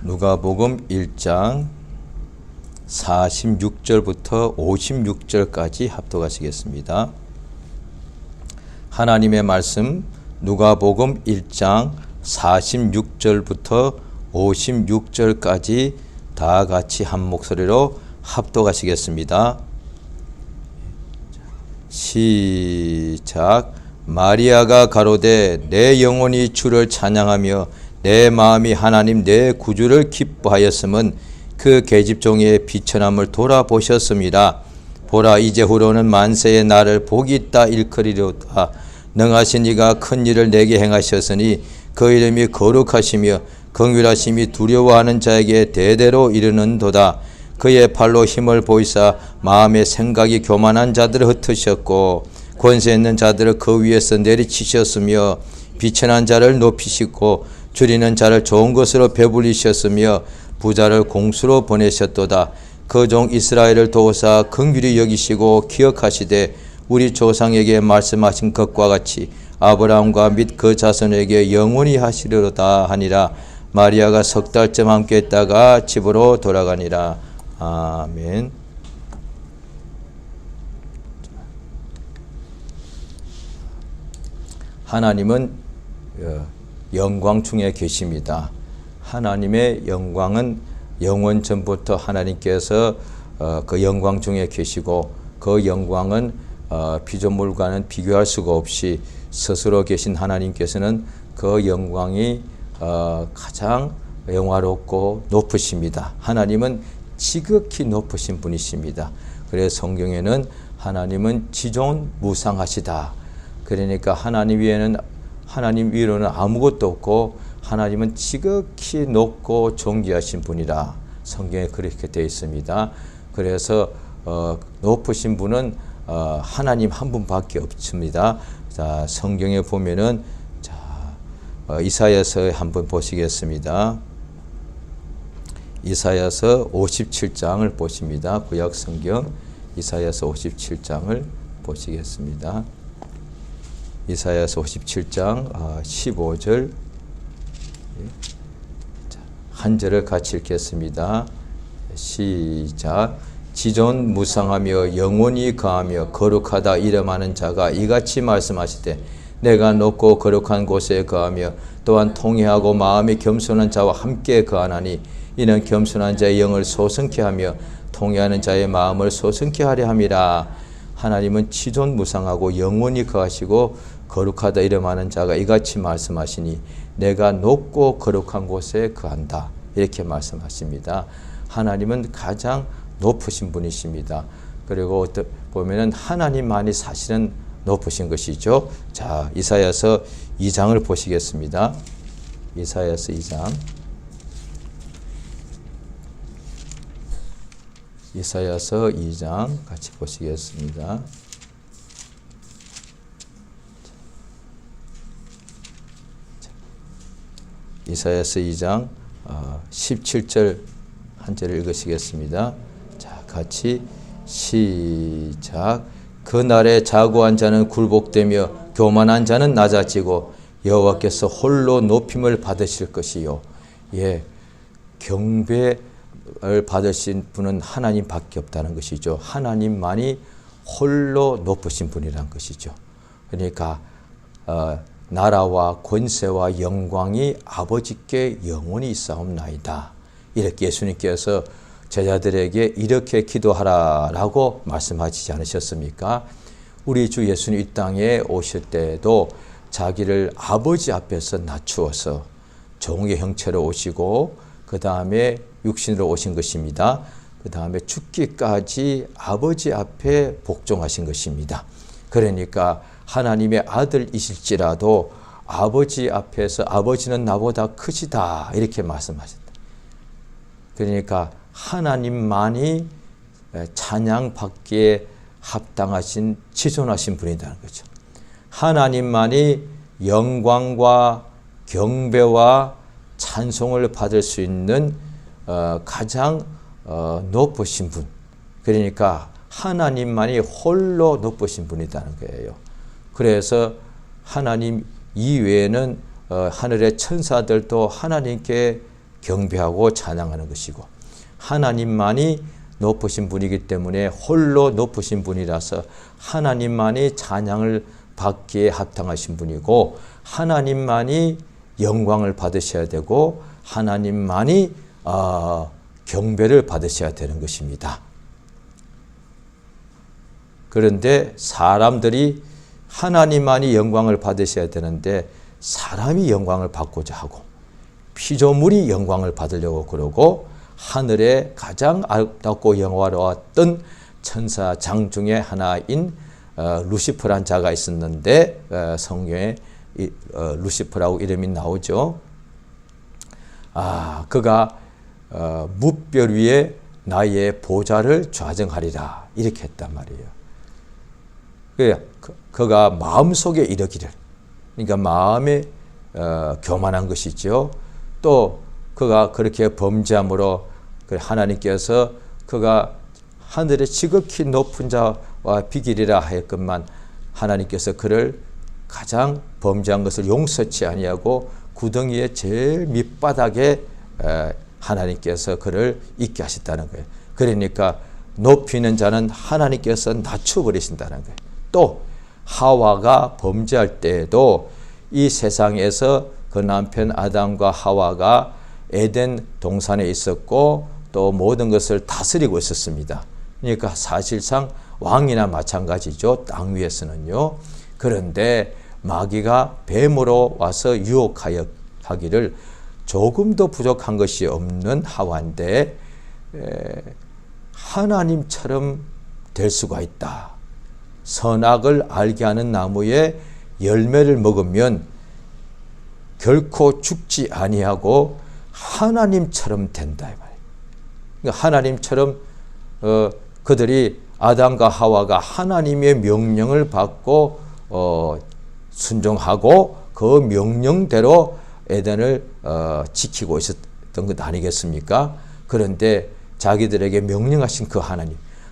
누가복음 1장 46절부터 56절까지 합독하시겠습니다. 하나님의 말씀 누가복음 1장 46절부터 56절까지 다 같이 한 목소리로 합독하시겠습니다. 시작. 마리아가 가로되 내 영혼이 주를 찬양하며 내 마음이 하나님 내 구주를 기뻐하였음은 그 계집종의 비천함을 돌아보셨습니다. 보라 이제후로는 만세의 나를 복이 있다 일컬이로다. 능하신 이가 큰 일을 내게 행하셨으니 그 이름이 거룩하시며 긍휼하심이 두려워하는 자에게 대대로 이르는도다. 그의 팔로 힘을 보이사 마음의 생각이 교만한 자들을 흩으셨고 권세 있는 자들을 그 위에서 내리치셨으며 비천한 자를 높이시고 줄이는 자를 좋은 것으로 배불리셨으며 부자를 공수로 보내셨도다. 그 종 이스라엘을 도우사 긍휼히 여기시고 기억하시되 우리 조상에게 말씀하신 것과 같이 아브라함과 및 그 자손에게 영원히 하시리로다 하니라. 마리아가 석 달쯤 함께 있다가 집으로 돌아가니라. 아멘. 하나님은 영광 중에 계십니다. 하나님의 영광은 영원 전부터 하나님께서 그 영광 중에 계시고 그 영광은 피조물과는 비교할 수가 없이 스스로 계신 하나님께서는 그 영광이 가장 영화롭고 높으십니다. 하나님은 지극히 높으신 분이십니다. 그래서 성경에는 하나님은 지존무상하시다. 그러니까 하나님 위로는 아무것도 없고 하나님은 지극히 높고 존귀하신 분이라 성경에 그렇게 되어 있습니다. 그래서 높으신 분은 하나님 한 분밖에 없습니다. 자, 성경에 보면은 이사야서 한번 보시겠습니다. 이사야서 57장을 보십니다. 구약 성경 이사야서 57장을 보시겠습니다. 이사야서 57장 15절 한 절을 같이 읽겠습니다. 시작. 지존무상하며 영원히 거하며 거룩하다 이름하는 자가 이같이 말씀하시되 내가 높고 거룩한 곳에 거하며 또한 통회하고 마음이 겸손한 자와 함께 거하나니 이는 겸손한 자의 영을 소성케 하며 통회하는 자의 마음을 소성케 하려 함이라. 하나님은 지존무상하고 영원히 거하시고 거룩하다 이름하는 자가 이같이 말씀하시니 내가 높고 거룩한 곳에 거한다. 이렇게 말씀하십니다. 하나님은 가장 높으신 분이십니다. 그리고 보면은 하나님만이 사실은 높으신 것이죠. 자, 이사야서 2장을 보시겠습니다. 이사야서 2장. 이사야서 2장 같이 보시겠습니다. 이사야서 2장 17절 한 절을 읽으시겠습니다. 자, 같이 시작. 그날에 자고한 자는 굴복되며 교만한 자는 낮아지고 여호와께서 홀로 높임을 받으실 것이요. 예, 경배를 받으신 분은 하나님밖에 없다는 것이죠. 하나님만이 홀로 높으신 분이라는 것이죠. 그러니까 나라와 권세와 영광이 아버지께 영원히 있사옵나이다. 이렇게 예수님께서 제자들에게 이렇게 기도하라라고 말씀하시지 않으셨습니까? 우리 주 예수님 이 땅에 오실 때에도 자기를 아버지 앞에서 낮추어서 종의 형체로 오시고 그 다음에 육신으로 오신 것입니다. 그 다음에 죽기까지 아버지 앞에 복종하신 것입니다. 그러니까 하나님의 아들이실지라도 아버지 앞에서 아버지는 나보다 크시다 이렇게 말씀하셨다. 그러니까 하나님만이 찬양받기에 합당하신 지존하신 분이라는 거죠. 하나님만이 영광과 경배와 찬송을 받을 수 있는 가장 높으신 분. 그러니까 하나님만이 홀로 높으신 분이라는 거예요. 그래서 하나님 이외에는 하늘의 천사들도 하나님께 경배하고 찬양하는 것이고, 하나님만이 높으신 분이기 때문에 홀로 높으신 분이라서 하나님만이 찬양을 받기에 합당하신 분이고, 하나님만이 영광을 받으셔야 되고, 하나님만이 경배를 받으셔야 되는 것입니다. 그런데 사람들이 하나님만이 영광을 받으셔야 되는데 사람이 영광을 받고자 하고 피조물이 영광을 받으려고 그러고, 하늘에 가장 아름답고 영화로웠던 천사장 중에 하나인 루시퍼란 자가 있었는데, 성경에 루시퍼라고 이름이 나오죠. 그가 무별 위에 나의 보좌를 좌정하리라 이렇게 했단 말이에요. 그가 마음속에 이르기를, 그러니까 마음에 교만한 것이죠. 또 그가 그렇게 범죄함으로 하나님께서 그가 하늘에 지극히 높은 자와 비기리라 하였건만 하나님께서 그를 가장 범죄한 것을 용서치 아니하고 구덩이의 제일 밑바닥에 하나님께서 그를 있게 하셨다는 거예요. 그러니까 높이는 자는 하나님께서 낮춰버리신다는 거예요. 또 하와가 범죄할 때에도 이 세상에서 그 남편 아담과 하와가 에덴 동산에 있었고 또 모든 것을 다스리고 있었습니다. 그러니까 사실상 왕이나 마찬가지죠. 땅 위에서는요. 그런데 마귀가 뱀으로 와서 유혹하여 하기를 조금도 부족한 것이 없는 하와인데 하나님처럼 될 수가 있다. 선악을 알게 하는 나무의 열매를 먹으면 결코 죽지 아니하고 하나님처럼 된다 이 말이에요. 그러니까 하나님처럼 그들이 아담과 하와가 하나님의 명령을 받고 순종하고 그 명령대로 에덴을 지키고 있었던 것 아니겠습니까? 그런데 자기들에게 명령하신 그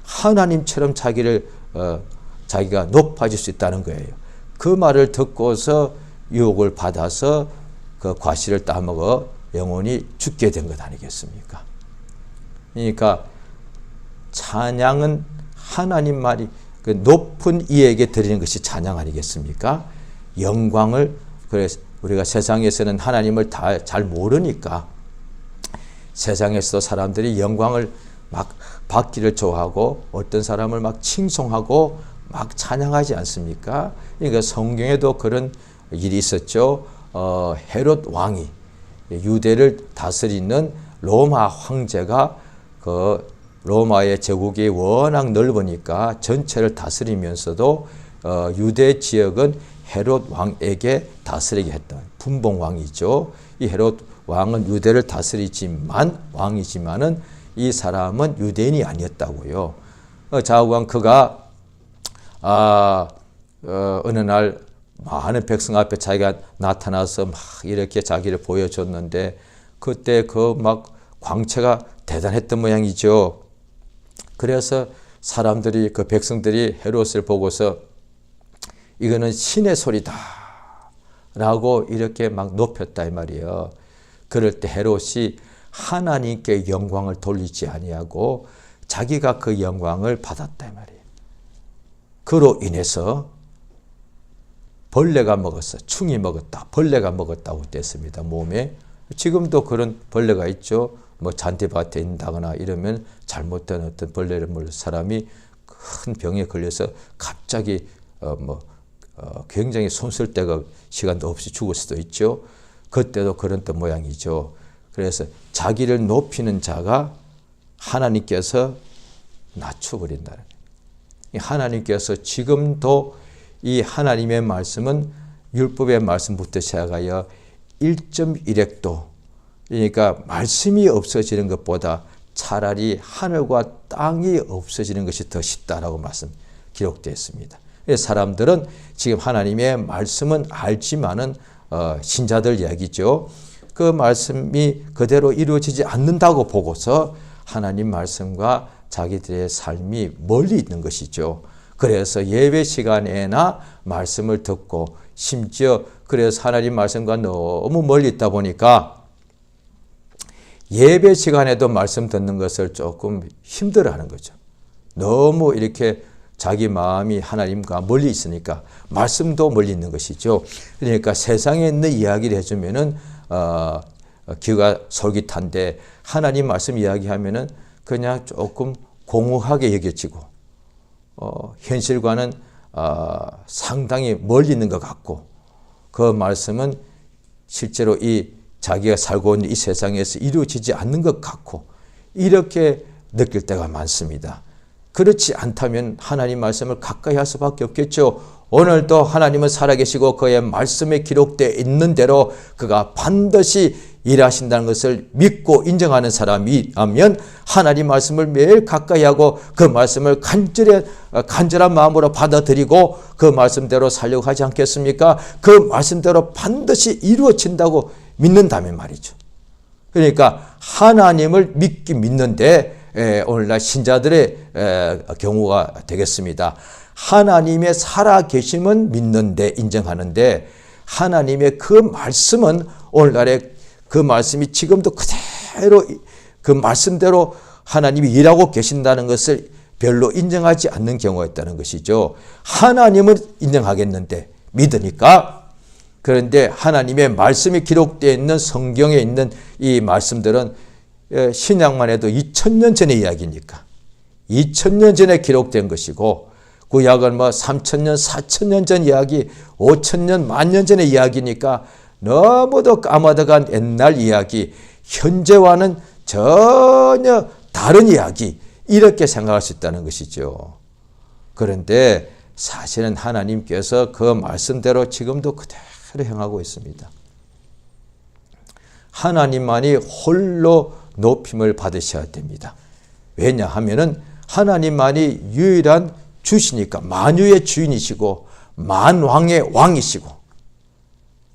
하나님처럼 자기가 높아질 수 있다는 거예요. 그 말을 듣고서 유혹을 받아서 그 과실을 따먹어 영혼이 죽게 된 것 아니겠습니까? 그러니까 찬양은 하나님 말이 그 높은 이에게 드리는 것이 찬양 아니겠습니까? 영광을, 그래서 우리가 세상에서는 하나님을 다 잘 모르니까 세상에서도 사람들이 영광을 막 받기를 좋아하고 어떤 사람을 막 칭송하고 막 찬양하지 않습니까? 그러니까 성경에도 그런 일이 있었죠. 헤롯 왕이 유대를 다스리는 로마 황제가 그 로마의 제국이 워낙 넓으니까 전체를 다스리면서도 유대 지역은 헤롯 왕에게 다스리게 했다. 분봉 왕이죠. 이 헤롯 왕은 유대를 다스리지만 왕이지만은 이 사람은 유대인이 아니었다고요. 자우광 그가 어느 날 많은 백성 앞에 자기가 나타나서 막 이렇게 자기를 보여줬는데 그때 그 막 광채가 대단했던 모양이죠. 그래서 사람들이 그 백성들이 헤롯을 보고서 이거는 신의 소리다 라고 이렇게 막 높였다 이 말이에요. 그럴 때 헤롯이 하나님께 영광을 돌리지 아니하고 자기가 그 영광을 받았다 이 말이에요. 그로 인해서 벌레가 먹었어. 충이 먹었다. 벌레가 먹었다고 됐습니다. 몸에. 지금도 그런 벌레가 있죠. 뭐 잔디밭에 있다거나 이러면 잘못된 어떤 벌레를 물은 사람이 큰 병에 걸려서 갑자기 굉장히 손쓸 데가 시간도 없이 죽을 수도 있죠. 그때도 그런 또 모양이죠. 그래서 자기를 높이는 자가 하나님께서 낮춰버린다는 거예요. 하나님께서 지금도 이 하나님의 말씀은 율법의 말씀부터 시작하여 1.1획도, 그러니까 말씀이 없어지는 것보다 차라리 하늘과 땅이 없어지는 것이 더 쉽다라고 말씀 기록되어 있습니다. 사람들은 지금 하나님의 말씀은 알지만은 신자들 이야기죠. 그 말씀이 그대로 이루어지지 않는다고 보고서 하나님 말씀과 자기들의 삶이 멀리 있는 것이죠. 그래서 예배 시간에나 말씀을 듣고 심지어 그래서 하나님 말씀과 너무 멀리 있다 보니까 예배 시간에도 말씀 듣는 것을 조금 힘들어하는 거죠. 너무 이렇게 자기 마음이 하나님과 멀리 있으니까 말씀도 멀리 있는 것이죠. 그러니까 세상에 있는 이야기를 해주면은 귀가 솔깃한데 하나님 말씀 이야기하면은 그냥 조금 공허하게 여겨지고 현실과는 상당히 멀리 있는 것 같고 그 말씀은 실제로 이 자기가 살고 있는 이 세상에서 이루어지지 않는 것 같고 이렇게 느낄 때가 많습니다. 그렇지 않다면 하나님 말씀을 가까이 할 수밖에 없겠죠. 오늘도 하나님은 살아계시고 그의 말씀에 기록되어 있는 대로 그가 반드시 일하신다는 것을 믿고 인정하는 사람이라면 하나님 말씀을 매일 가까이 하고 그 말씀을 간절한 마음으로 받아들이고 그 말씀대로 살려고 하지 않겠습니까? 그 말씀대로 반드시 이루어진다고 믿는다면 말이죠. 그러니까 하나님을 믿는데 오늘날 신자들의 경우가 되겠습니다. 하나님의 살아계심은 믿는데 인정하는데 하나님의 그 말씀은 오늘날의 그 말씀이 지금도 그대로 그 말씀대로 하나님이 일하고 계신다는 것을 별로 인정하지 않는 경우가 있다는 것이죠. 하나님은 인정하겠는데 믿으니까. 그런데 하나님의 말씀이 기록되어 있는 성경에 있는 이 말씀들은 신약만 해도 2000년 전의 이야기니까 2000년 전에 기록된 것이고 구약은 3000년, 4000년 전 이야기, 5000년, 10,000년 전의 이야기니까 너무도 까마득한 옛날 이야기, 현재와는 전혀 다른 이야기 이렇게 생각할 수 있다는 것이죠. 그런데 사실은 하나님께서 그 말씀대로 지금도 그대로 행하고 있습니다. 하나님만이 홀로 높임을 받으셔야 됩니다. 왜냐하면은 하나님만이 유일한 주시니까 만유의 주인이시고 만왕의 왕이시고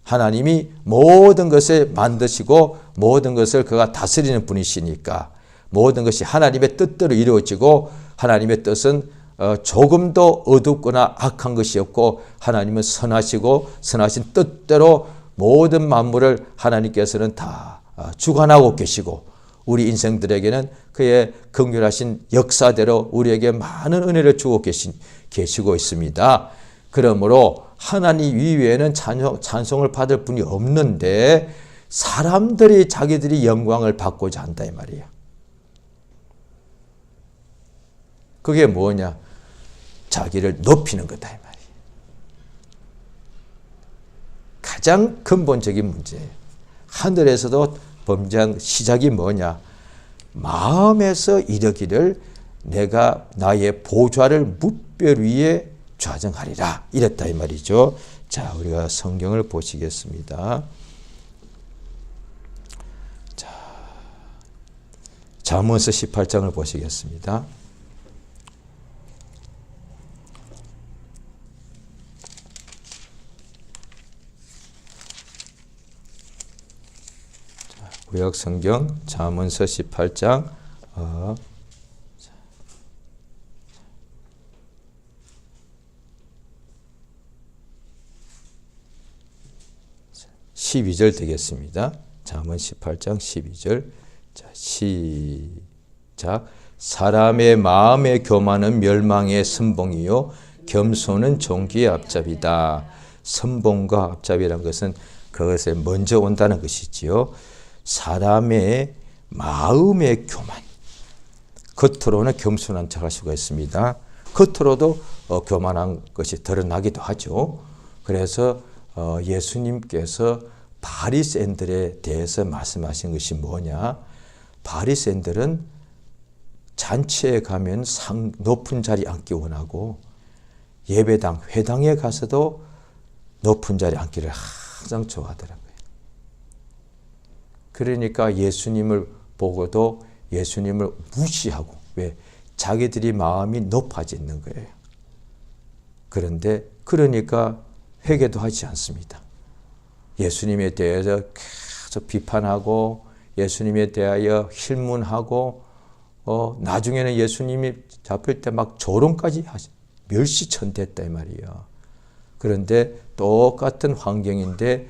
하나님이 모든 것을 만드시고 모든 것을 그가 다스리는 분이시니까 모든 것이 하나님의 뜻대로 이루어지고 하나님의 뜻은 조금도 어둡거나 악한 것이 없고 하나님은 선하시고 선하신 뜻대로 모든 만물을 하나님께서는 다 주관하고 계시고 우리 인생들에게는 그의 긍휼하신 역사대로 우리에게 많은 은혜를 주고 계시고 있습니다. 그러므로 하나님 이외에는 찬송을 받을 분이 없는데 사람들이 자기들이 영광을 받고자 한다 이 말이에요. 그게 뭐냐? 자기를 높이는 거다 이 말이에요. 가장 근본적인 문제예요. 하늘에서도 범죄한 시작이 뭐냐? 마음에서 이르기를 내가 나의 보좌를 뭇별 위에 좌정하리라 이랬다 이 말이죠. 자, 우리가 성경을 보시겠습니다. 자, 잠언서 18장을 보시겠습니다. 구약 성경 잠언서 18장 12절 되겠습니다. 잠언 18장 12절. 자, 시작. 사람의 마음의 교만은 멸망의 선봉이요 겸손은 존귀의 앞잡이다. 선봉과 앞잡이라는 것은 그것에 먼저 온다는 것이지요. 사람의 마음의 교만. 겉으로는 겸손한 척할 수가 있습니다. 겉으로도 교만한 것이 드러나기도 하죠. 그래서 예수님께서 바리새인들에 대해서 말씀하신 것이 뭐냐? 바리새인들은 잔치에 가면 높은 자리 앉기 원하고 예배당, 회당에 가서도 높은 자리 앉기를 항상 좋아하더라고요. 그러니까 예수님을 보고도 예수님을 무시하고 왜? 자기들이 마음이 높아지는 거예요. 그런데 그러니까 회개도 하지 않습니다. 예수님에 대해서 계속 비판하고 예수님에 대하여 힐문하고 나중에는 예수님이 잡힐 때 막 조롱까지 멸시천대했다 이 말이에요. 그런데 똑같은 환경인데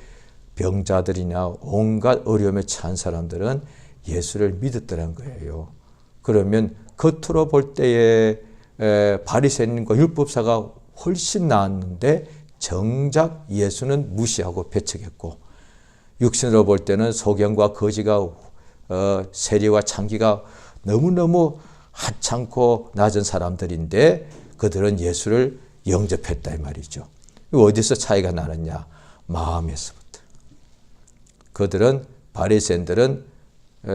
병자들이나 온갖 어려움에 처한 사람들은 예수를 믿었다는 거예요. 그러면 겉으로 볼 때에 바리새인과 율법사가 훨씬 나았는데 정작 예수는 무시하고 배척했고, 육신으로 볼 때는 소경과 거지가 세리와 창기가 너무너무 하찮고 낮은 사람들인데 그들은 예수를 영접했다 이 말이죠. 어디서 차이가 나느냐? 마음에서부터. 그들은, 바리새인들은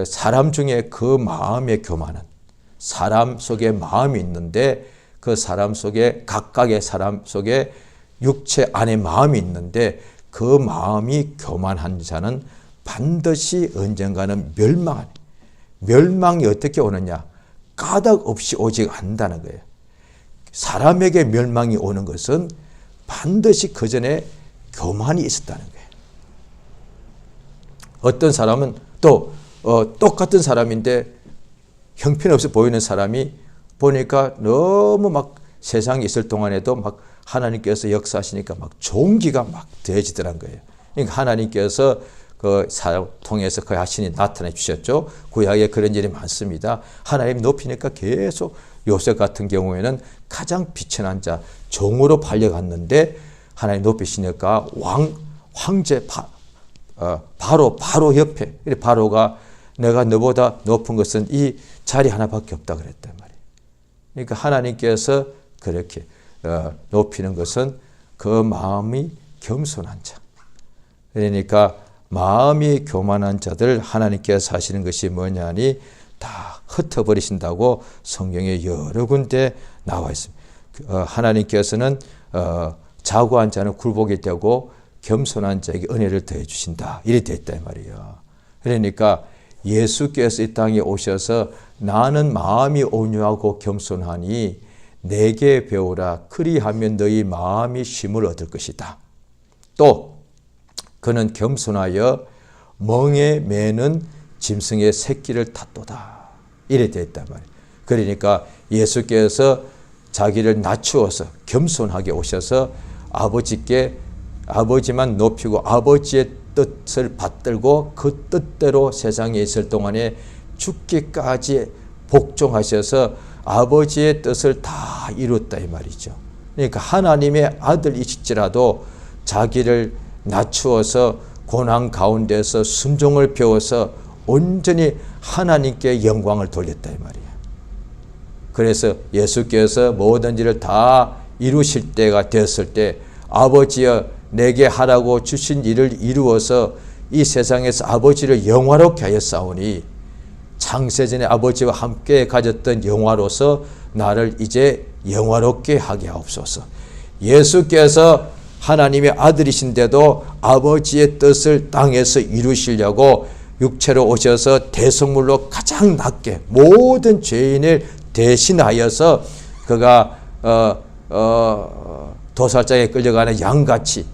사람 중에 그 마음에 교만한, 사람 속에 마음이 있는데 그 사람 속에, 각각의 사람 속에 육체 안에 마음이 있는데 그 마음이 교만한 자는 반드시 언젠가는 멸망이 어떻게 오느냐? 까닭 없이 오지 않는다는 거예요. 사람에게 멸망이 오는 것은 반드시 그 전에 교만이 있었다는 거예요. 어떤 사람은 또 똑같은 사람인데 형편없어 보이는 사람이 보니까 너무 막 세상에 있을 동안에도 막 하나님께서 역사하시니까 막 종기가 막 더해지더란 거예요. 그러니까 하나님께서 그 사람 통해서 그 하신이 나타내 주셨죠. 구약에 그런 일이 많습니다. 하나님 높이니까 계속 요셉 같은 경우에는 가장 비천한 자, 종으로 팔려갔는데 하나님 높이시니까 황제 바로 옆에, 바로가 내가 너보다 높은 것은 이 자리 하나밖에 없다 그랬단 말이에요. 그러니까 하나님께서 그렇게 높이는 것은 그 마음이 겸손한 자. 그러니까 마음이 교만한 자들 하나님께서 하시는 것이 뭐냐니 다 흩어버리신다고 성경에 여러 군데 나와 있습니다. 하나님께서는 자고한 자는 굴복이 되고 겸손한 자에게 은혜를 더해 주신다. 이래 됐단 말이에요. 그러니까 예수께서 이 땅에 오셔서 나는 마음이 온유하고 겸손하니 내게 배우라. 그리하면 너희 마음이 쉼을 얻을 것이다. 또 그는 겸손하여 멍에 매는 짐승의 새끼를 탔도다. 이래 됐단 말이에요. 그러니까 예수께서 자기를 낮추어서 겸손하게 오셔서 아버지만 높이고 아버지의 뜻을 받들고 그 뜻대로 세상에 있을 동안에 죽기까지 복종하셔서 아버지의 뜻을 다 이뤘다 이 말이죠. 그러니까 하나님의 아들이실지라도 자기를 낮추어서 고난 가운데서 순종을 배워서 온전히 하나님께 영광을 돌렸다 이 말이에요. 그래서 예수께서 모든 일을 다 이루실 때가 되었을 때 아버지여 내게 하라고 주신 일을 이루어서 이 세상에서 아버지를 영화롭게 하였사오니 창세전에 아버지와 함께 가졌던 영화로서 나를 이제 영화롭게 하게 하옵소서. 예수께서 하나님의 아들이신데도 아버지의 뜻을 땅에서 이루시려고 육체로 오셔서 대속물로 가장 낮게 모든 죄인을 대신하여서 그가 도살장에 끌려가는 양같이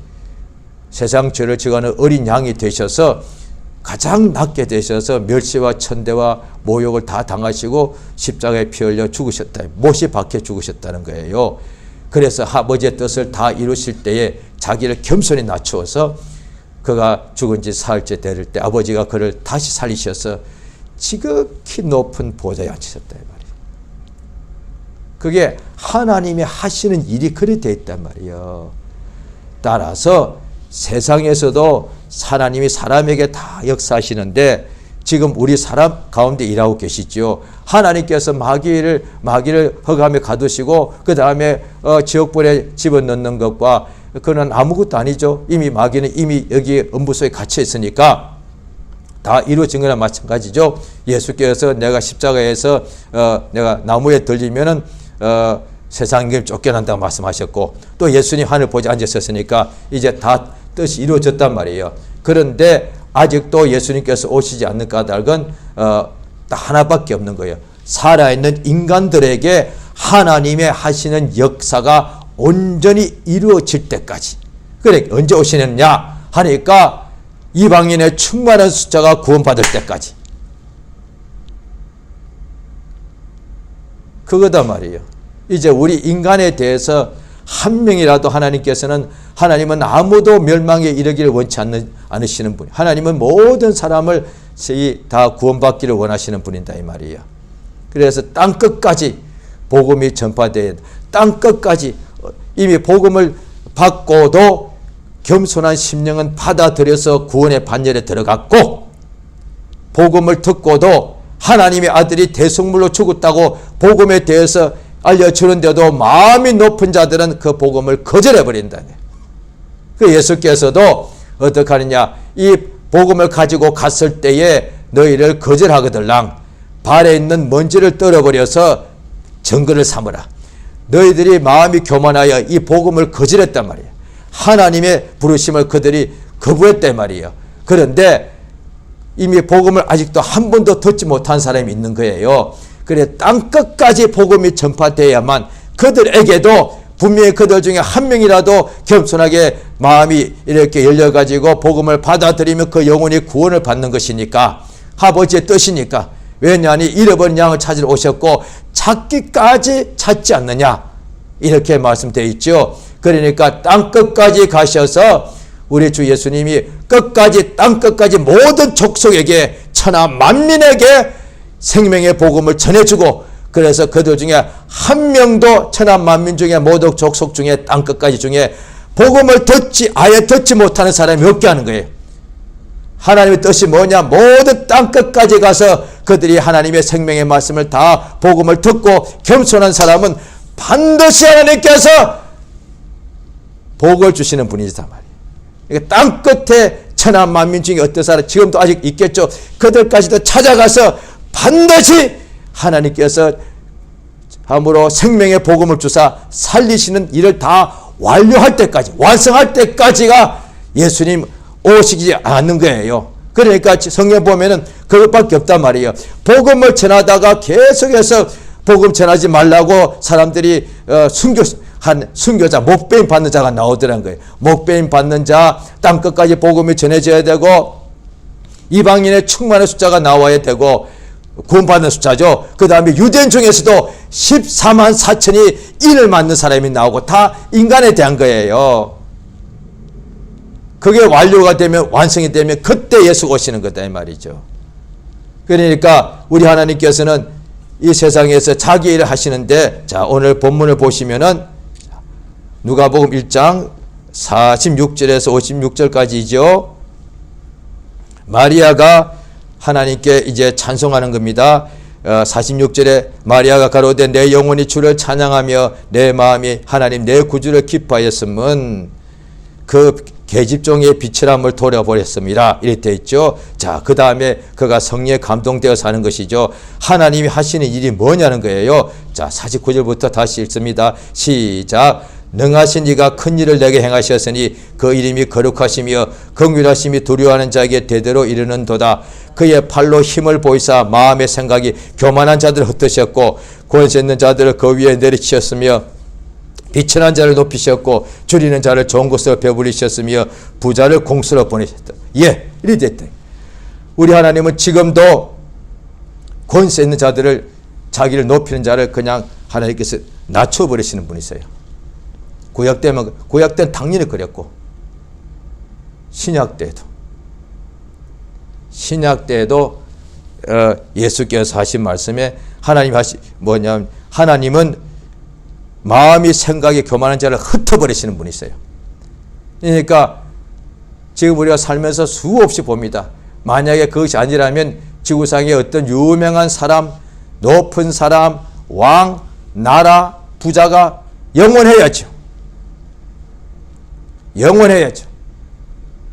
세상 죄를 지가는 어린 양이 되셔서 가장 낮게 되셔서 멸시와 천대와 모욕을 다 당하시고 십자가에 피 흘려 죽으셨다. 못이 박혀 죽으셨다는 거예요. 그래서 아버지의 뜻을 다 이루실 때에 자기를 겸손히 낮추어서 그가 죽은 지 사흘째 되를 때 아버지가 그를 다시 살리셔서 지극히 높은 보좌에 앉히셨다 이 말이에요. 그게 하나님이 하시는 일이 그리 돼 있단 말이에요. 따라서 세상에서도 하나님이 사람에게 다 역사하시는데 지금 우리 사람 가운데 일하고 계시죠. 하나님께서 마귀를 허감에 가두시고 그 다음에 지옥불에 집어넣는 것과 그건 아무것도 아니죠. 이미 마귀는 이미 여기 음부소에 갇혀 있으니까 다 이루어진 거나 마찬가지죠. 예수께서 내가 십자가에서 내가 나무에 들리면은 세상에 쫓겨난다고 말씀하셨고 또 예수님 하늘 보좌에 앉으셨으니까 이제 다 뜻이 이루어졌단 말이에요. 그런데 아직도 예수님께서 오시지 않는 까닭은 딱 하나밖에 없는 거예요. 살아있는 인간들에게 하나님의 하시는 역사가 온전히 이루어질 때까지. 그래 언제 오시느냐 하니까 이방인의 충만한 숫자가 구원받을 때까지. 그거다 말이에요. 이제 우리 인간에 대해서 한 명이라도 하나님은 아무도 멸망에 이르기를 원치 않으시는 분. 하나님은 모든 사람을 다 구원받기를 원하시는 분이다 이 말이에요. 그래서 땅끝까지 복음이 전파돼야 돼. 땅끝까지 이미 복음을 받고도 겸손한 심령은 받아들여서 구원의 반열에 들어갔고, 복음을 듣고도 하나님의 아들이 대속물로 죽었다고 복음에 대해서 알려주는데도 마음이 높은 자들은 그 복음을 거절해버린다. 그 예수께서도 어떻게 하느냐, 이 복음을 가지고 갔을 때에 너희를 거절하거들랑 발에 있는 먼지를 떨어버려서 정근을 삼으라. 너희들이 마음이 교만하여 이 복음을 거절했단 말이에요. 하나님의 부르심을 그들이 거부했단 말이에요. 그런데 이미 복음을 아직도 한 번도 듣지 못한 사람이 있는 거예요. 그래 땅끝까지 복음이 전파되어야만 그들에게도 분명히 그들 중에 한 명이라도 겸손하게 마음이 이렇게 열려가지고 복음을 받아들이면 그 영혼이 구원을 받는 것이니까, 아버지의 뜻이니까. 왜냐하니 잃어버린 양을 찾으러 오셨고 찾기까지 찾지 않느냐, 이렇게 말씀되어 있죠. 그러니까 땅끝까지 가셔서 우리 주 예수님이 끝까지 땅끝까지 모든 족속에게 천하 만민에게 생명의 복음을 전해주고, 그래서 그들 중에 한 명도 천하 만민 중에 모든 족속 중에 땅끝까지 중에 복음을 아예 듣지 못하는 사람이 없게 하는 거예요. 하나님의 뜻이 뭐냐, 모든 땅끝까지 가서 그들이 하나님의 생명의 말씀을 다 복음을 듣고 겸손한 사람은 반드시 하나님께서 복을 주시는 분이시단 말이에요. 그러니까 땅끝에 천하 만민 중에 어떤 사람, 지금도 아직 있겠죠. 그들까지도 찾아가서 반드시 하나님께서 함으로 생명의 복음을 주사 살리시는 일을 다 완료할 때까지, 완성할 때까지가 예수님 오시지 않는 거예요. 그러니까 성경 보면은 그것밖에 없단 말이에요. 복음을 전하다가 계속해서 복음 전하지 말라고 사람들이 순교자, 목배임 받는 자가 나오더란 거예요. 목배임 받는 자, 땅끝까지 복음이 전해져야 되고, 이방인의 충만한 숫자가 나와야 되고, 구원받는 숫자죠. 그 다음에 유대인 중에서도 14만 4천이 인을 맞는 사람이 나오고, 다 인간에 대한 거예요. 그게 완료가 되면, 완성이 되면 그때 예수가 오시는 거다 이 말이죠. 그러니까 우리 하나님께서는 이 세상에서 자기 일을 하시는데, 자 오늘 본문을 보시면은 누가복음 1장 46절에서 56절까지죠. 마리아가 하나님께 이제 찬송하는 겁니다. 46절에 마리아가 가로되 내 영혼이 주를 찬양하며 내 마음이 하나님 내 구주를 기뻐하였음은 그 계집종의 비천함을 돌아버렸습니다. 이렇게 있죠. 자, 그 다음에 그가 성령에 감동되어 사는 것이죠. 하나님이 하시는 일이 뭐냐는 거예요. 자, 49절부터 다시 읽습니다. 시작. 능하신 이가 큰 일을 내게 행하셨으니 그 이름이 거룩하시며 긍휼하심이 두려워하는 자에게 대대로 이르는도다. 그의 팔로 힘을 보이사 마음의 생각이 교만한 자들을 흩으셨고 권세 있는 자들을 그 위에 내리치셨으며 비천한 자를 높이셨고 줄이는 자를 좋은 곳으로 배부리셨으며 부자를 공수로 보내셨다. 예, 이리 됐다. 우리 하나님은 지금도 권세 있는 자들을, 자기를 높이는 자를 그냥 하나님께서 낮춰버리시는 분이세요. 구약 때는 당연히 그랬고, 신약 때에도 예수께서 하신 말씀에 하나님은 마음이 생각이 교만한 자를 흩어버리시는 분이세요. 그러니까 지금 우리가 살면서 수없이 봅니다. 만약에 그것이 아니라면 지구상에 어떤 유명한 사람, 높은 사람, 왕, 나라, 부자가 영원해야죠.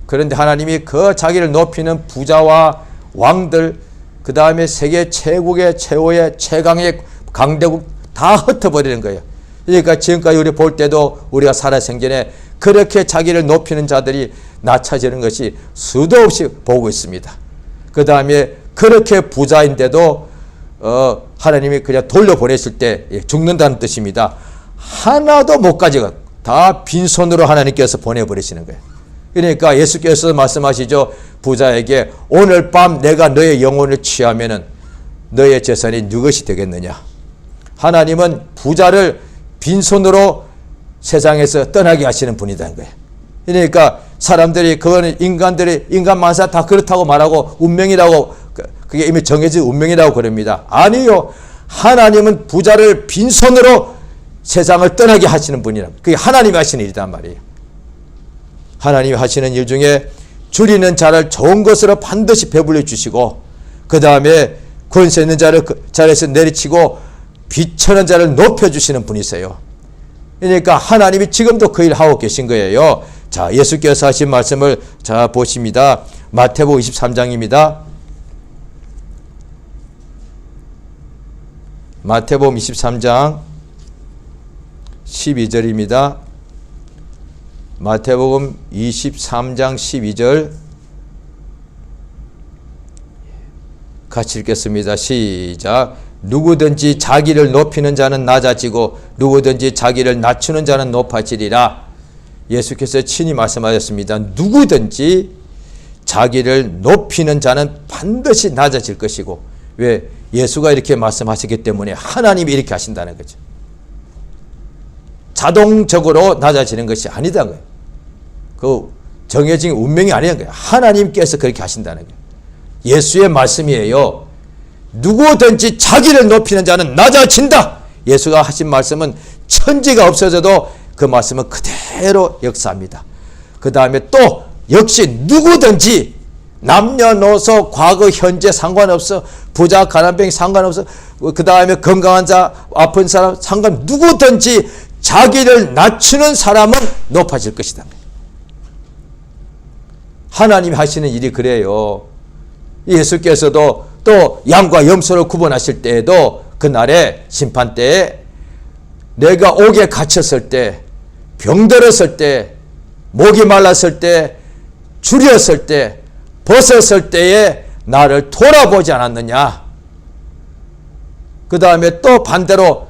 그런데 하나님이 그 자기를 높이는 부자와 왕들, 그 다음에 세계 최고의 최후의 최강의 강대국 다 흩어버리는 거예요. 그러니까 지금까지 우리 볼 때도 우리가 살아생전에 그렇게 자기를 높이는 자들이 낮아지는 것이 수도 없이 보고 있습니다. 그 다음에 그렇게 부자인데도 하나님이 그냥 돌려보냈을 때 죽는다는 뜻입니다. 하나도 못 가져가. 다 빈손으로 하나님께서 보내버리시는 거예요. 그러니까 예수께서 말씀하시죠. 부자에게 오늘 밤 내가 너의 영혼을 취하면은 너의 재산이 누구것이 되겠느냐. 하나님은 부자를 빈손으로 세상에서 떠나게 하시는 분이라는 거예요. 그러니까 사람들이 그거는 인간 만사 다 그렇다고 말하고 운명이라고, 그게 이미 정해진 운명이라고 그럽니다. 아니요. 하나님은 부자를 빈손으로 세상을 떠나게 하시는 분이라. 그게 하나님이 하시는 일이란 말이에요. 하나님이 하시는 일 중에 줄이는 자를 좋은 것으로 반드시 배불려 주시고, 그 다음에 권세 있는 자를 자리에서 내리치고 비천한 자를 높여주시는 분이세요. 그러니까 하나님이 지금도 그 일을 하고 계신 거예요. 자, 예수께서 하신 말씀을 자 보십니다. 마태복음 23장입니다. 마태복음 23장 12절입니다. 마태복음 23장 12절 같이 읽겠습니다. 시작. 누구든지 자기를 높이는 자는 낮아지고 누구든지 자기를 낮추는 자는 높아지리라. 예수께서 친히 말씀하셨습니다. 누구든지 자기를 높이는 자는 반드시 낮아질 것이고, 왜? 예수가 이렇게 말씀하셨기 때문에 하나님이 이렇게 하신다는 거죠. 자동적으로 낮아지는 것이 아니다는 거예요. 그 정해진 운명이 아니라는 거예요. 하나님께서 그렇게 하신다는 거예요. 예수의 말씀이에요. 누구든지 자기를 높이는 자는 낮아진다. 예수가 하신 말씀은 천지가 없어져도 그 말씀은 그대로 역사합니다. 그 다음에 또 역시 누구든지 남녀노소 과거 현재 상관없어, 부자 가난병 상관없어, 그 다음에 건강한 자 아픈 사람 누구든지 자기를 낮추는 사람은 높아질 것이다. 하나님이 하시는 일이 그래요. 예수께서도 또 양과 염소를 구분하실 때에도 그날에 심판 때에 내가 옥에 갇혔을 때, 병들었을 때, 목이 말랐을 때, 줄였을 때, 벗었을 때에 나를 돌아보지 않았느냐. 그 다음에 또 반대로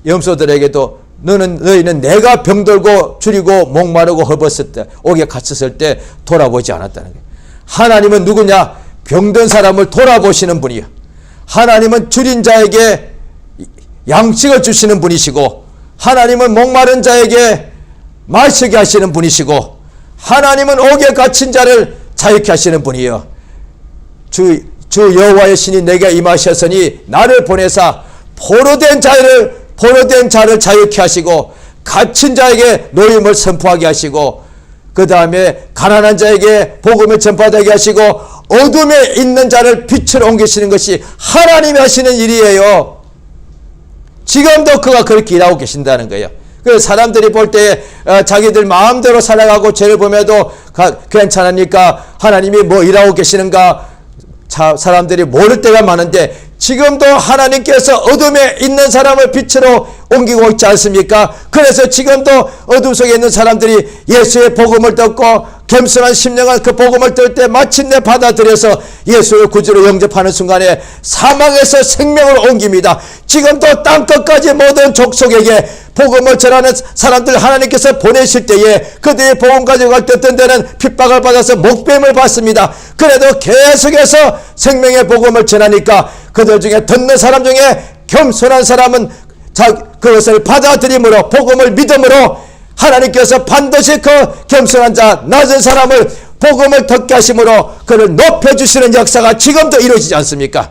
염소들에게도 너희는 내가 병들고 줄이고 목마르고 헐벗을 때, 옥에 갇혔을 때 돌아보지 않았다는 거예요. 하나님은 누구냐? 병든 사람을 돌아보시는 분이요. 하나님은 줄인 자에게 양식을 주시는 분이시고, 하나님은 목마른 자에게 마시게 하시는 분이시고, 하나님은 옥에 갇힌 자를 자유케 하시는 분이요. 주 여호와의 신이 내게 임하셨으니 나를 보내사 포로된 자를 자유케 하시고, 갇힌 자에게 노임을 선포하게 하시고, 그 다음에 가난한 자에게 복음을 전파되게 하시고, 어둠에 있는 자를 빛으로 옮기시는 것이 하나님이 하시는 일이에요. 지금도 그가 그렇게 일하고 계신다는 거예요. 그래서 사람들이 볼 때 자기들 마음대로 살아가고 죄를 범해도 괜찮으니까 하나님이 뭐 일하고 계시는가 사람들이 모를 때가 많은데, 지금도 하나님께서 어둠에 있는 사람을 빛으로 옮기고 있지 않습니까? 그래서 지금도 어둠 속에 있는 사람들이 예수의 복음을 듣고 겸손한 심령을 그 복음을 들을 때 마침내 받아들여서 예수를 구주로 영접하는 순간에 사망에서 생명으로 옮깁니다. 지금도 땅끝까지 모든 족속에게 복음을 전하는 사람들 하나님께서 보내실 때에 그들이 복음 가지고 갈 때 어떤 때는 핍박을 받아서 목뱀을 받습니다. 그래도 계속해서 생명의 복음을 전하니까 그들 중에 듣는 사람 중에 겸손한 사람은 그것을 받아들임으로 복음을 믿음으로 하나님께서 반드시 그 겸손한 자 낮은 사람을 복음을 듣게 하심으로 그를 높여주시는 역사가 지금도 이루어지지 않습니까?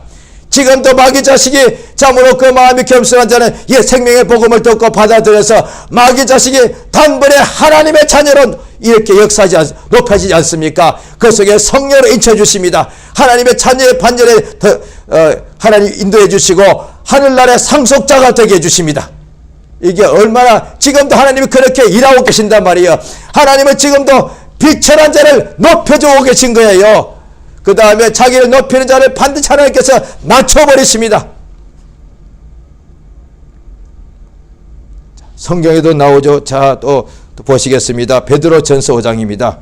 지금도 마귀 자식이 참으로 그 마음이 겸손한 자는 생명의 복음을 듣고 받아들여서 마귀 자식이 단번에 하나님의 자녀로 이렇게 높아지지 않습니까? 그 속에 성령을 인쳐주십니다. 하나님의 자녀의 반열에 하나님 인도해 주시고 하늘나라의 상속자가 되게 해주십니다. 이게 얼마나 지금도 하나님이 그렇게 일하고 계신단 말이에요. 하나님은 지금도 비천한 자를 높여주고 계신 거예요. 그 다음에 자기를 높이는 자를 반드시 하나님께서 낮춰버리십니다. 성경에도 나오죠. 자, 또 보시겠습니다. 베드로 전서 5장입니다.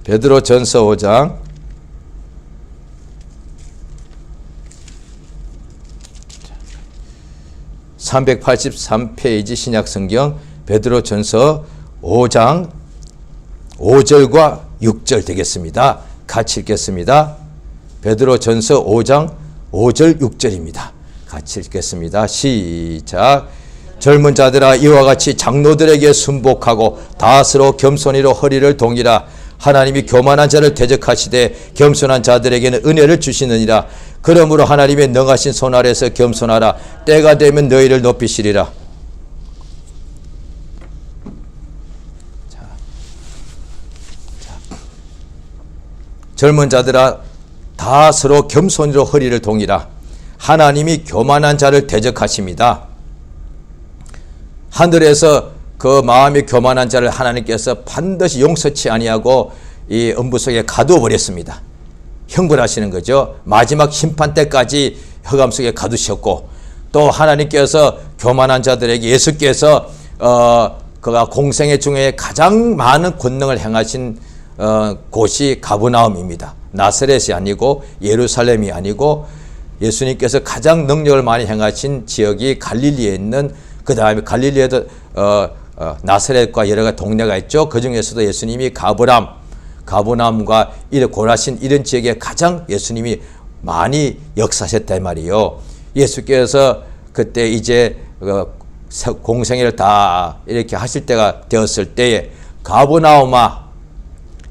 베드로 전서 5장 383페이지 신약성경 베드로 전서 5장 5절과 6절 되겠습니다. 같이 읽겠습니다. 베드로 전서 5장 5절 6절입니다. 같이 읽겠습니다. 시작. 젊은 자들아 이와 같이 장로들에게 순복하고 다스로 겸손히로 허리를 동이라. 하나님이 교만한 자를 대적하시되 겸손한 자들에게는 은혜를 주시느니라. 그러므로 하나님의 능하신 손 아래서 겸손하라. 때가 되면 너희를 높이시리라. 젊은 자들아 다 서로 겸손히로 허리를 동이라. 하나님이 교만한 자를 대적하십니다. 하늘에서 그 마음이 교만한 자를 하나님께서 반드시 용서치 아니하고 이 음부 속에 가두어 버렸습니다. 형벌하시는 거죠. 마지막 심판 때까지 흑암 속에 가두셨고, 또 하나님께서 교만한 자들에게 예수께서 그가 공생애 중에 가장 많은 권능을 행하신 곳이 가버나움입니다. 나사렛이 아니고 예루살렘이 아니고 예수님께서 가장 능력을 많이 행하신 지역이 갈릴리에 있는, 그 다음에 갈릴리에도 나사렛과 여러 가지 동네가 있죠. 그 중에서도 예수님이 가버나움과 이런 고라신 이런 지역에 가장 예수님이 많이 역사하셨단 말이에요. 예수께서 그때 이제 공생애를 다 이렇게 하실 때가 되었을 때에 가버나움아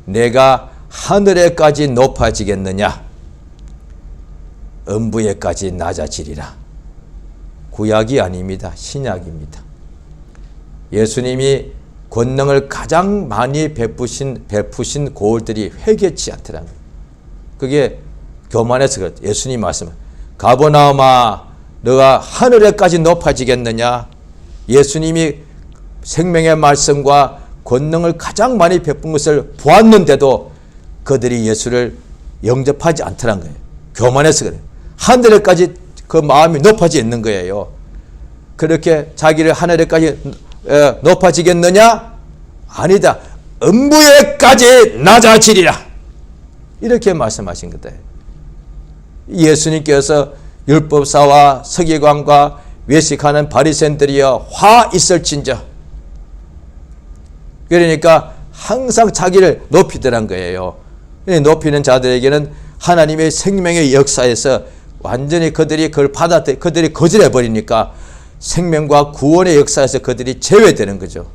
내가 하늘에까지 높아지겠느냐, 음부에까지 낮아지리라. 구약이 아닙니다. 신약입니다. 예수님이 권능을 가장 많이 베푸신 고을들이 회개치 않더라고요. 그게 교만해서 그렇죠. 예수님 말씀, 가버나움아 너가 하늘에까지 높아지겠느냐. 예수님이 생명의 말씀과 권능을 가장 많이 베푼 것을 보았는데도 그들이 예수를 영접하지 않더란 거예요. 교만해서 그래요. 하늘에까지 그 마음이 높아져 있는 거예요. 그렇게 자기를 하늘에까지 높아지겠느냐? 아니다. 음부에까지 낮아지리라. 이렇게 말씀하신 거다. 예수님께서 율법사와 서기관과 외식하는 바리새인들이여 화 있을진저. 그러니까 항상 자기를 높이더란 거예요. 높이는 자들에게는 하나님의 생명의 역사에서 완전히 그들이 그걸 그들이 거절해 버리니까 생명과 구원의 역사에서 그들이 제외되는 거죠.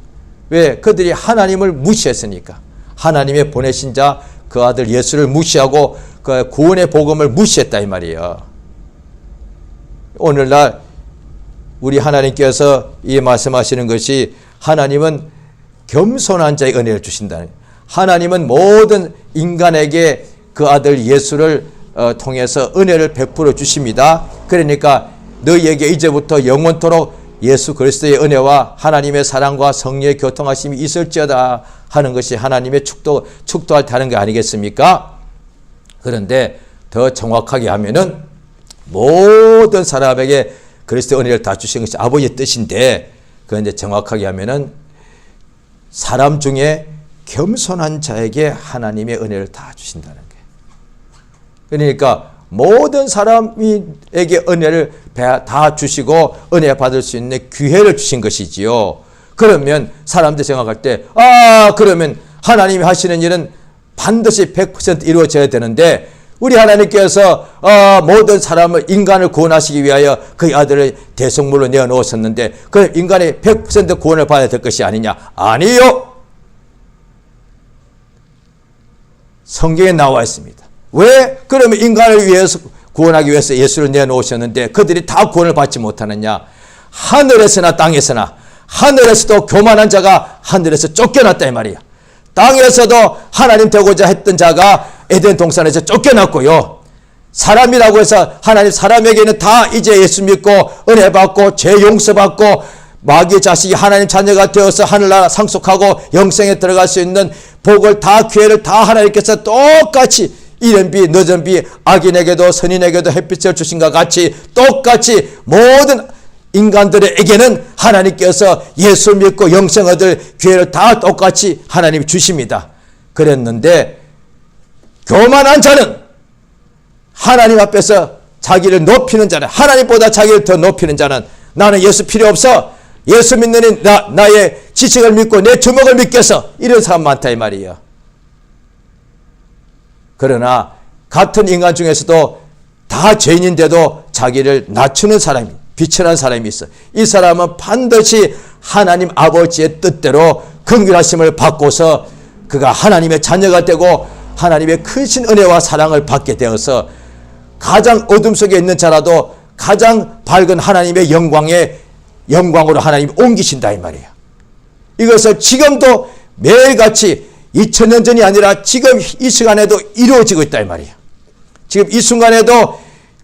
왜? 그들이 하나님을 무시했으니까. 하나님의 보내신 자 그 아들 예수를 무시하고 그 구원의 복음을 무시했다 이 말이에요. 오늘날 우리 하나님께서 이 말씀하시는 것이 하나님은 겸손한 자의 은혜를 주신다는 거예요. 하나님은 모든 인간에게 그 아들 예수를 통해서 은혜를 베풀어 주십니다. 그러니까 너희에게 이제부터 영원토록 예수 그리스도의 은혜와 하나님의 사랑과 성령의 교통하심이 있을지어다 하는 것이 하나님의 축도할 때 하는 게 아니겠습니까? 그런데 더 정확하게 하면은 모든 사람에게 그리스도의 은혜를 다 주신 것이 아버지의 뜻인데, 그런데 정확하게 하면은 사람 중에 겸손한 자에게 하나님의 은혜를 다 주신다는 거예요. 그러니까 모든 사람에게 은혜를 다 주시고 은혜 받을 수 있는 기회를 주신 것이지요. 그러면 사람들이 생각할 때 그러면 하나님이 하시는 일은 반드시 100% 이루어져야 되는데, 우리 하나님께서 모든 사람을 인간을 구원하시기 위하여 그의 아들을 대속물로 내어놓으셨는데 그럼 인간이 100% 구원을 받아야 될 것이 아니냐? 아니요. 성경에 나와 있습니다. 왜? 그러면 인간을 위해서 구원하기 위해서 예수를 내놓으셨는데 그들이 다 구원을 받지 못하느냐? 하늘에서나 땅에서나, 하늘에서도 교만한 자가 하늘에서 쫓겨났다 이 말이야. 땅에서도 하나님 되고자 했던 자가 에덴 동산에서 쫓겨났고요. 사람이라고 해서 하나님 사람에게는 다 이제 예수 믿고 은혜 받고 죄 용서받고 마귀의 자식이 하나님 자녀가 되어서 하늘나라 상속하고 영생에 들어갈 수 있는 복을 다, 기회를 다 하나님께서 똑같이 이른 비 늦은 비 악인에게도 선인에게도 햇빛을 주신 것 같이 똑같이 모든 인간들에게는 하나님께서 예수 믿고 영생 얻을 기회를 다 똑같이 하나님이 주십니다. 그랬는데 교만한 자는, 하나님 앞에서 자기를 높이는 자는, 하나님보다 자기를 더 높이는 자는, 나는 예수 필요 없어, 예수 믿는 나의 지식을 믿고 내 주먹을 믿겠어, 이런 사람 많다 이 말이에요. 그러나 같은 인간 중에서도 다 죄인인데도 자기를 낮추는 사람이, 비천한 사람이 있어. 이 사람은 반드시 하나님 아버지의 뜻대로 긍휼하심을 받고서 그가 하나님의 자녀가 되고 하나님의 크신 은혜와 사랑을 받게 되어서 가장 어둠 속에 있는 자라도 가장 밝은 하나님의 영광으로 하나님이 옮기신다 이 말이에요. 이것을 지금도 매일같이 2000년 전이 아니라 지금 이 시간에도 이루어지고 있다 이 말이에요. 지금 이 순간에도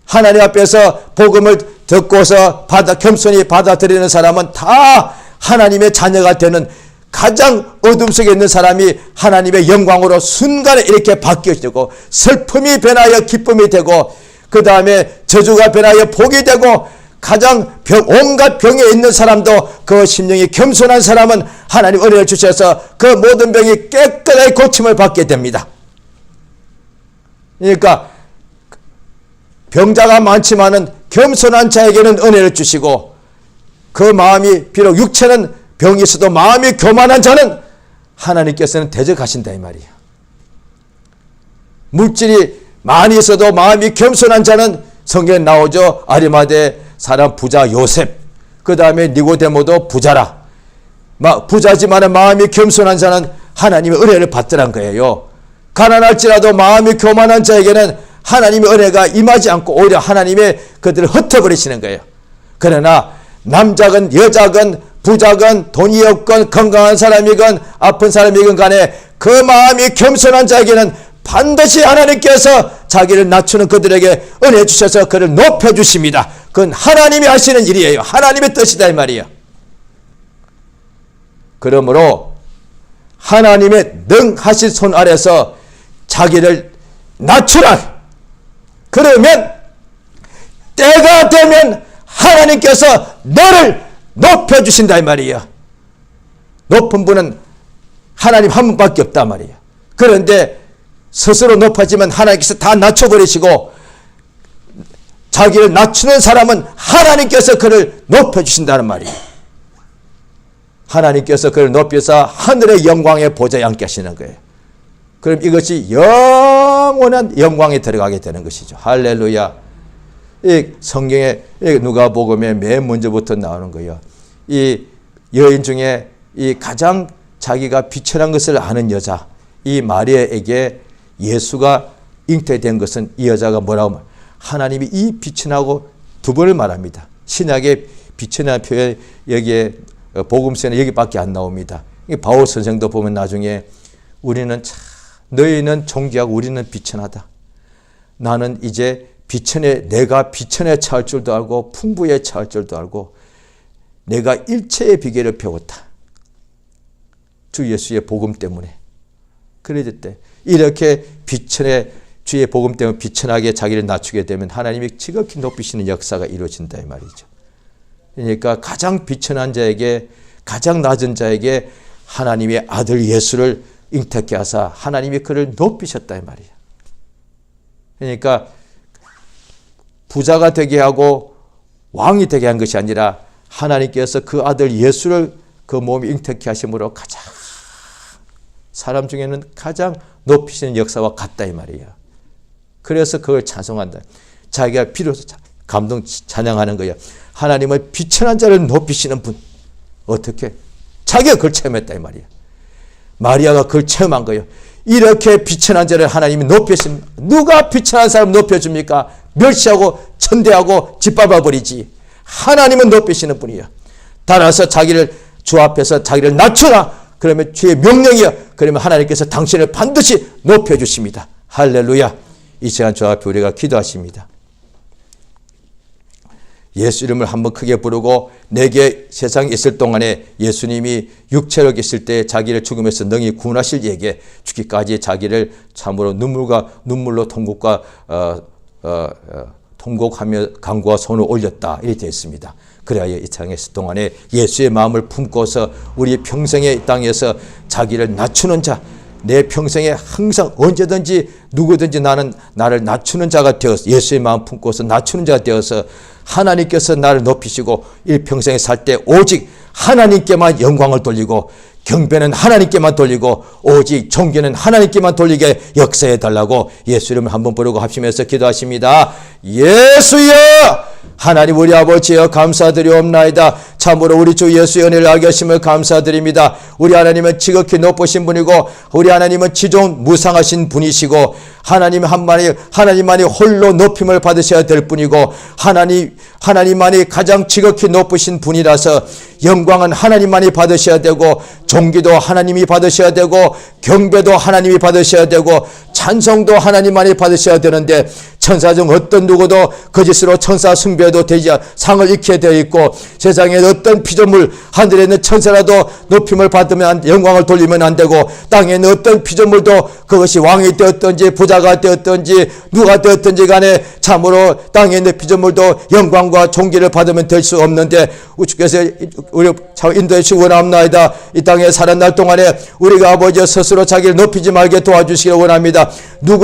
하나님 앞에서 복음을 듣고서 겸손히 받아들이는 사람은 다 하나님의 자녀가 되는, 가장 어둠 속에 있는 사람이 하나님의 영광으로 순간에 이렇게 바뀌어지고 슬픔이 변하여 기쁨이 되고 그 다음에 저주가 변하여 복이 되고 가장 온갖 병에 있는 사람도 그 심령이 겸손한 사람은 하나님 은혜를 주셔서 그 모든 병이 깨끗하게 고침을 받게 됩니다. 그러니까 병자가 많지만은 겸손한 자에게는 은혜를 주시고 그 마음이 비록 육체는 병이 있어도 마음이 교만한 자는 하나님께서는 대적하신다 이 말이에요. 물질이 많이 있어도 마음이 겸손한 자는 성경에 나오죠. 아리마대 사람 부자 요셉, 그 다음에 니고데모도 부자라. 부자지만 마음이 겸손한 자는 하나님의 은혜를 받더란 거예요. 가난할지라도 마음이 교만한 자에게는 하나님의 은혜가 임하지 않고 오히려 하나님의 그들을 흩어버리시는 거예요. 그러나 남자건 여자건 부자건 돈이 없건 건강한 사람이건 아픈 사람이건 간에 그 마음이 겸손한 자에게는 반드시 하나님께서 자기를 낮추는 그들에게 은혜 주셔서 그를 높여주십니다. 그건 하나님이 하시는 일이에요. 하나님의 뜻이다 이 말이에요. 그러므로 하나님의 능하신 손 아래서 자기를 낮추라. 그러면 때가 되면 하나님께서 너를 높여주신다 이 말이에요. 높은 분은 하나님 한 분밖에 없단 말이에요. 그런데 스스로 높아지면 하나님께서 다 낮춰버리시고 자기를 낮추는 사람은 하나님께서 그를 높여주신다는 말이에요. 하나님께서 그를 높여서 하늘의 영광의 보좌에 앉게 하시는 거예요. 그럼 이것이 영원한 영광에 들어가게 되는 것이죠. 할렐루야. 이 성경에 누가복음에 맨 먼저부터 나오는 거예요. 이 여인 중에 이 가장 자기가 비천한 것을 아는 여자, 이 마리아에게 예수가 잉태된 것은 이 여자가 뭐라고 하나님이 이 비천하고 두 번을 말합니다. 신약의 비천한 표현 여기에 복음서는 여기밖에 안 나옵니다. 바울 선생도 보면 나중에 우리는 참 너희는 존귀하고 우리는 비천하다. 나는 이제 내가 비천에 처할 줄도 알고 풍부에 처할 줄도 알고 내가 일체의 비결을 배웠다. 주 예수의 복음 때문에. 그랬을 이렇게 비천에 주의 복음 때문에 비천하게 자기를 낮추게 되면 하나님이 지극히 높이시는 역사가 이루어진다 이 말이죠. 그러니까 가장 비천한 자에게 가장 낮은 자에게 하나님의 아들 예수를 잉태케 하사 하나님이 그를 높이셨다 이 말이에요. 그러니까 부자가 되게 하고 왕이 되게 한 것이 아니라 하나님께서 그 아들 예수를 그 몸에 잉태케 하심으로 가장 사람 중에는 가장 높이시는 역사와 같다 이 말이에요. 그래서 그걸 찬송한다. 자기가 비로소 감동 찬양하는 거예요. 하나님은 비천한 자를 높이시는 분. 어떻게? 자기가 그걸 체험했다 이 말이에요. 마리아가 그걸 체험한 거예요. 이렇게 비천한 자를 하나님이 높이시면 누가 비천한 사람 높여줍니까? 멸시하고 천대하고 짓밟아 버리지. 하나님은 높이시는 분이에요. 따라서 자기를 주 앞에서 자기를 낮추라. 그러면 주의 명령이요. 그러면 하나님께서 당신을 반드시 높여주십니다. 할렐루야. 이 시간 주 앞에 우리가 기도하십니다. 예수 이름을 한번 크게 부르고 내게 세상에 있을 동안에 예수님이 육체로 계실 때 자기를 죽음에서 능히 구원하실 이에게 죽기까지 자기를 참으로 눈물로 통곡하며 간구와 손을 올렸다. 이렇게 되어 있습니다. 그래야 이 땅에 있을 동안에 예수의 마음을 품고서 우리 평생에 이 땅에서 자기를 낮추는 자, 내 평생에 항상 언제든지 누구든지 나를 낮추는 자가 되어서 예수의 마음 품고서 낮추는 자가 되어서 하나님께서 나를 높이시고 일평생에 살 때 오직 하나님께만 영광을 돌리고 경배는 하나님께만 돌리고 오직 존귀는 하나님께만 돌리게 역사해 달라고 예수 이름을 한번 부르고 합심해서 기도하십니다. 예수여, 하나님 우리 아버지여 감사드리옵나이다. 참으로 우리 주 예수의 은혜를 알게 하심을 감사드립니다. 우리 하나님은 지극히 높으신 분이고 우리 하나님은 지존 무상하신 분이시고 하나님만이 홀로 높임을 받으셔야 될 분이고 하나님만이 가장 지극히 높으신 분이라서 영광은 하나님만이 받으셔야 되고 존귀도 하나님이 받으셔야 되고 경배도 하나님이 받으셔야 되고 찬송도 하나님만이 받으셔야 되는데 천사 중 어떤 누구도 거짓으로 천사 숭배도 되지 상을 잃게 되어 있고 세상에 어떤 피조물 하늘에 있는 천사라도 높임을 받으면 영광을 돌리면 안 되고 땅에 있는 어떤 피조물도 그것이 왕이 되었든지 부자가 되었든지 누가 되었든지 간에 참으로 땅에 있는 피조물도 영광과 존귀를 받으면 될 수 없는데 주께서 우리 인도해 주시기 원합니다. 이 땅에 살아날 동안에 우리가 아버지 스스로 자기를 높이지 말게 도와주시기 원합니다. 누구